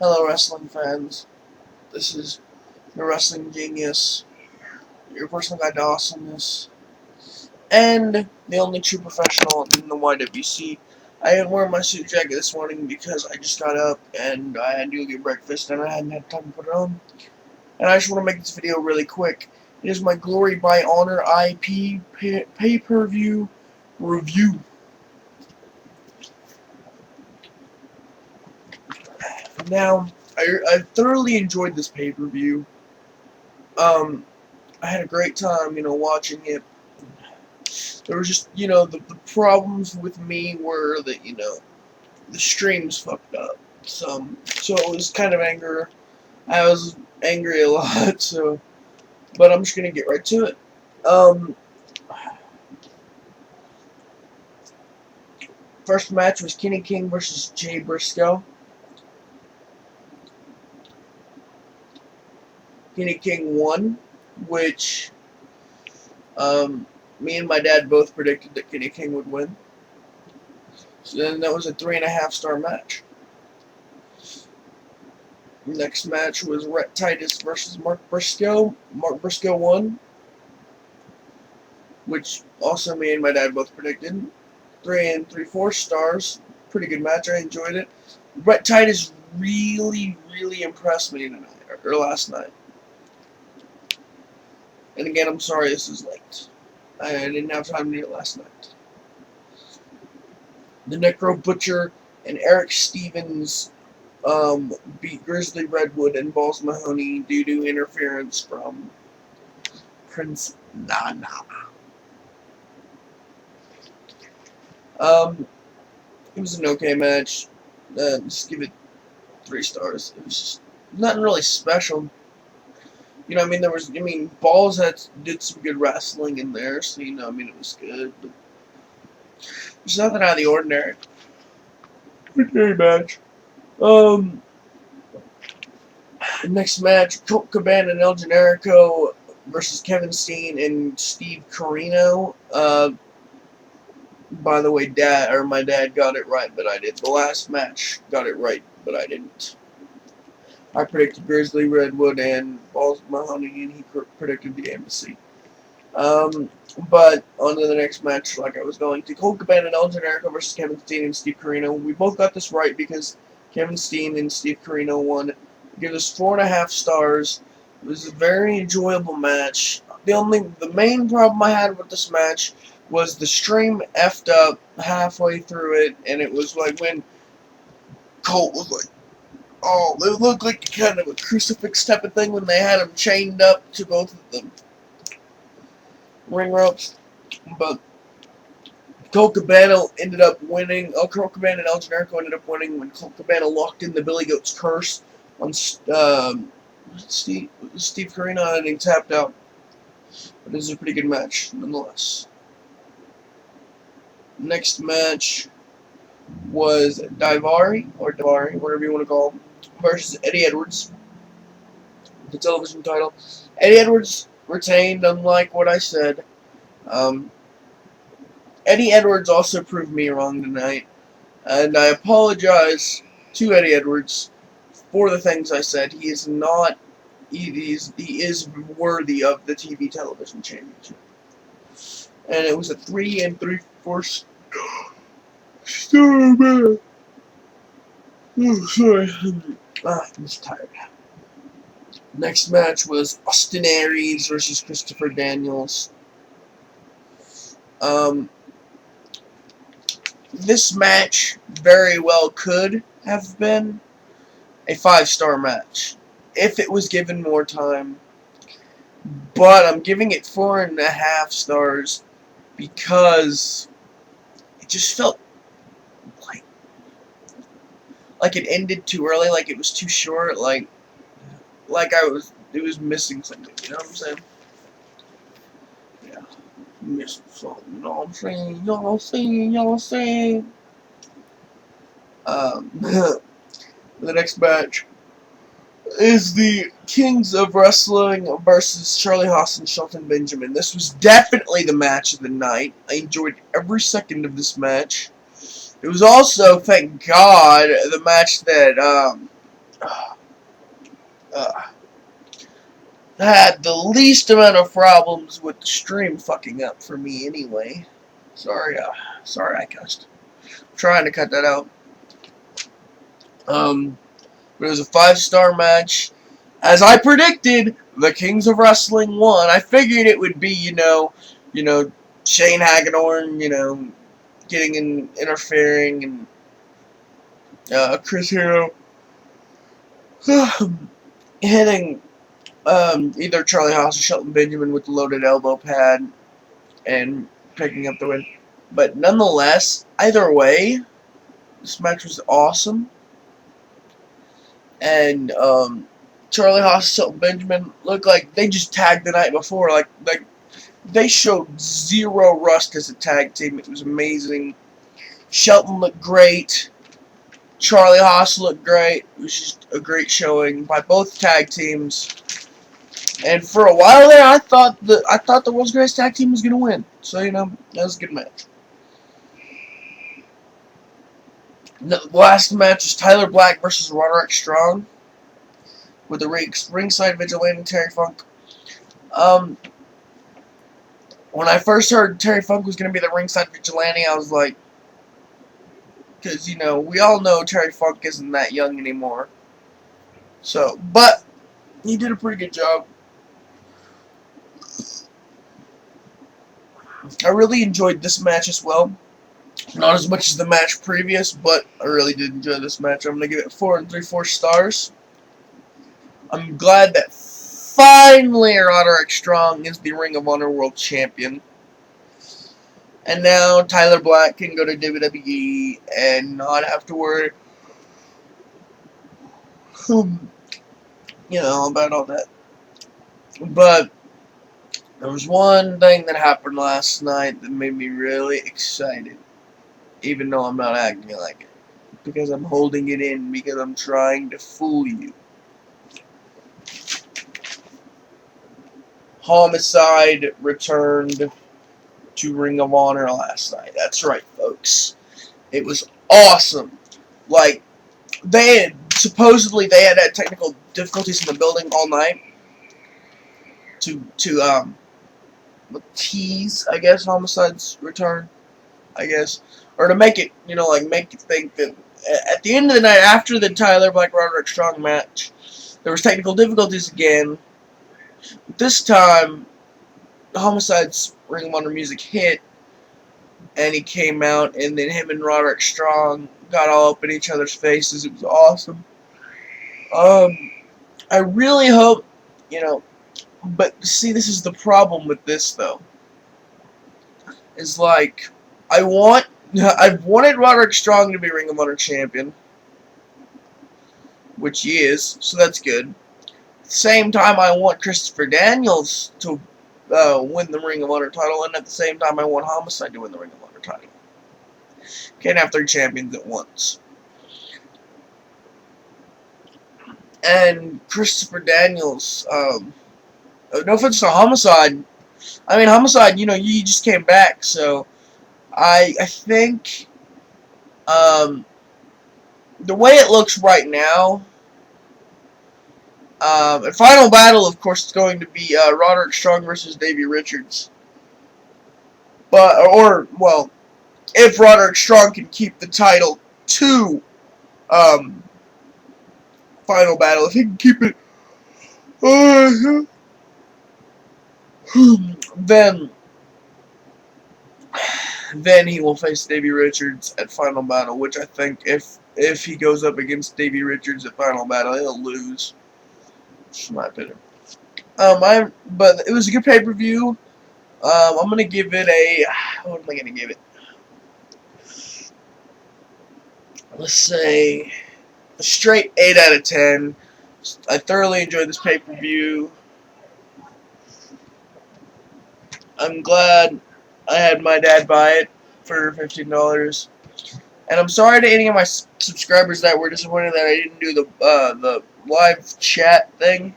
Hello, wrestling fans. This is your wrestling genius, your personal guide to awesomeness, and the only true professional in the YWC. I didn't wear my suit jacket this morning because I just got up and I had to get breakfast and I hadn't had time to put it on. And I just want to make this video really quick. It is my Glory by Honor IP pay-per-view review. Now, I thoroughly enjoyed this pay-per-view. I had a great time, watching it. There was just, the problems with me were that, the streams fucked up some. So it was kind of anger. I was angry a lot, so. But I'm just gonna get right to it. First match was Kenny King versus Jay Briscoe. Kenny King won, which me and my dad both predicted that Kenny King would win. So then that was a 3.5-star match. Next match was Rhett Titus versus Mark Briscoe. Mark Briscoe won, which also me and my dad both predicted. 3 3/4 stars. Pretty good match. I enjoyed it. Rhett Titus really impressed me tonight, or last night. And again, I'm sorry this is late. I didn't have time to do it last night. The Necro Butcher and Erick Stevens beat Grizzly, Redwood, and Ballz Mahoney due to interference from Prince Nana. It was an okay match. Just give it 3 stars. It was just nothing really special. Ballz did some good wrestling in there, so, it was good. But there's nothing out of the ordinary. Ordinary match. Next match, Colt, Cabana, and Generico versus Kevin Steen and Steve Corino. By the way, my dad got it right, but I did. The last match got it right, but I didn't. I predicted Grizzly, Redwood, and Ballz Mahoney, and he predicted the Embassy. But on to the next match, like I was going to. Colt, Cabana, and Generico versus Kevin Steen and Steve Corino. We both got this right because Kevin Steen and Steve Corino won. Give us 4.5 stars. It was a very enjoyable match. The main problem I had with this match was the stream effed up halfway through it, and it was like when Colt was like, oh, it looked like kind of a crucifix type of thing when they had him chained up to both of them ring ropes. But Colt Cabana ended up winning. Colt Cabana and Generico ended up winning when Colt Cabana locked in the Billy Goat's curse on Steve Corino, and he tapped out. But it was a pretty good match nonetheless. Next match was Daivari, or Daivari, whatever you want to call him, versus Eddie Edwards, the television title. Eddie Edwards retained, unlike what I said. Eddie Edwards also proved me wrong tonight, and I apologize to Eddie Edwards for the things I said. He is not. He is worthy of the TV television championship. And it was a 3 3/4 star match. Oh, sorry. I'm just tired. Next match was Aries versus Christopher Daniels. This match very well could have been a 5-star match if it was given more time, but I'm giving it 4.5 stars because it just felt like it ended too early, like it was too short, like it was missing something, you know what I'm saying? Yeah, missing something, you know what I'm saying? Y'all saying. The next match is the Kings of Wrestling versus Charlie Haas and Shelton Benjamin. This was definitely the match of the night. I enjoyed every second of this match. It was also, thank God, the match that had the least amount of problems with the stream fucking up for me anyway. Sorry I cussed. I'm trying to cut that out. But it was a 5-star match. As I predicted, the Kings of Wrestling won. I figured it would be, you know, Shane Hagedorn, getting in, interfering, and Chris Hero hitting either Charlie Haas or Shelton Benjamin with the loaded elbow pad and picking up the win. But nonetheless, either way, this match was awesome. And Charlie Haas and Shelton Benjamin looked like they just tagged the night before. Like they showed zero rust as a tag team. It was amazing. Shelton looked great. Charlie Haas looked great. It was just a great showing by both tag teams. And for a while there, I thought the World's Greatest Tag Team was gonna win. So that was a good match. The last match was Tyler Black versus Roderick Strong with the ringside vigilante Terry Funk. When I first heard Terry Funk was going to be the ringside vigilante, I was like, because, we all know Terry Funk isn't that young anymore. So, but he did a pretty good job. I really enjoyed this match as well. Not as much as the match previous, but I really did enjoy this match. I'm going to give it 4 3/4 stars. I'm glad that finally Roderick Strong is the Ring of Honor World Champion. And now Tyler Black can go to WWE and not have to worry, about all that. But there was one thing that happened last night that made me really excited. Even though I'm not acting like it. Because I'm holding it in. Because I'm trying to fool you. Homicide returned to Ring of Honor last night. That's right, folks. It was awesome. Like, supposedly they had technical difficulties in the building all night. To tease, I guess, Homicide's return. I guess. Or to make it, make you think that at the end of the night, after the Tyler Black Roderick Strong match, there was technical difficulties again. But this time, Homicide's Ring of Honor music hit, and he came out, and then him and Roderick Strong got all up in each other's faces. It was awesome. I really hope, but see, this is the problem with this, though. Is like, I've wanted Roderick Strong to be Ring of Honor champion, which he is, so that's good. At the same time, I want Christopher Daniels to win the Ring of Honor title, and at the same time, I want Homicide to win the Ring of Honor title. Can't have 3 champions at once. And Christopher Daniels, no offense to Homicide. I mean, Homicide, you just came back, so I think the way it looks right now, at Final Battle, of course, it's going to be Roderick Strong versus Davey Richards. Well, if Roderick Strong can keep the title to Final Battle, if he can keep it, then he will face Davey Richards at Final Battle, which I think if he goes up against Davey Richards at Final Battle, he'll lose. That's my opinion. But it was a good pay-per-view. I'm gonna give it a, what am I gonna give it? Let's say a straight 8 out of 10. I thoroughly enjoyed this pay-per-view. I'm glad I had my dad buy it for $15. And I'm sorry to any of my subscribers that were disappointed that I didn't do the live chat thing.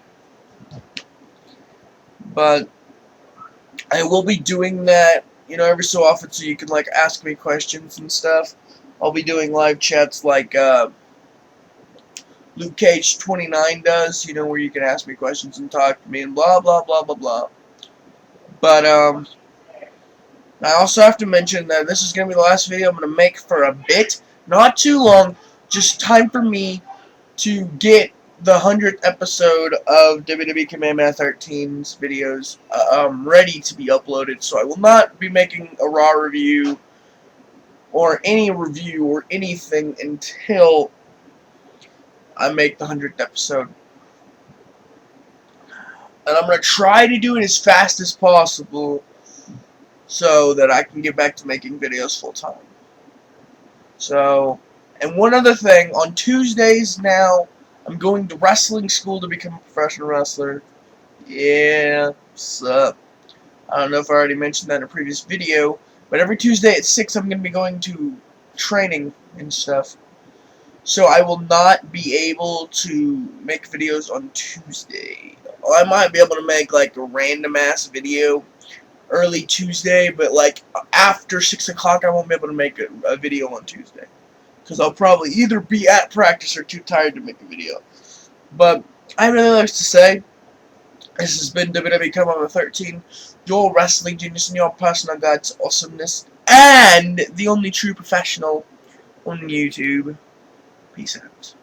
But I will be doing that, every so often, so you can ask me questions and stuff. I'll be doing live chats Luke Cage 29 does, you know, where you can ask me questions and talk to me and blah blah blah blah blah. But I also have to mention that this is gonna be the last video I'm gonna make for a bit, not too long, just time for me to get the 100th episode of WWE Cabana 13's videos ready to be uploaded. So I will not be making a Raw review or any review or anything until I make the 100th episode. And I'm going to try to do it as fast as possible so that I can get back to making videos full time. So, and one other thing, on Tuesdays now, I'm going to wrestling school to become a professional wrestler. Yeah, sup. I don't know if I already mentioned that in a previous video, but every Tuesday at 6 I'm going to be going to training and stuff. So I will not be able to make videos on Tuesday. I might be able to make like a random ass video early Tuesday, but like after 6 o'clock I won't be able to make a video on Tuesday. Because I'll probably either be at practice or too tired to make a video. But I have nothing else to say. This has been WWE Cabana 13, your wrestling genius and your personal guide to awesomeness, and the only true professional on YouTube. Peace out.